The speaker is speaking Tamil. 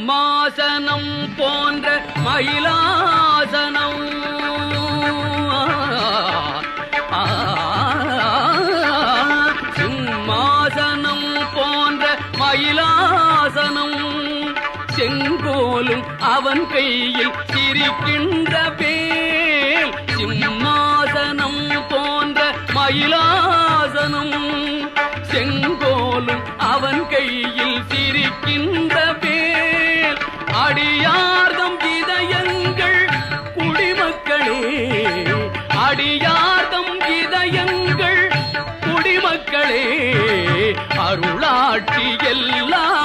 சிம்மாசனம் போன்ற மயிலாசனம் சிம்மாசனம் போன்ற மயிலாசனம் செங்கோலும் அவன் கையில் சிரிக்கின்ற வேல் சிம்மாசனம் போன்ற மயிலாசனம் செங்கோலும் அவன் கையில் சிரிக்கின்ற வேல் அடியார்தம் இதயங்கள் குடிமக்களே அடியார்தம் இதயங்கள் குடிமக்களே அருளாட்சி எல்லாம்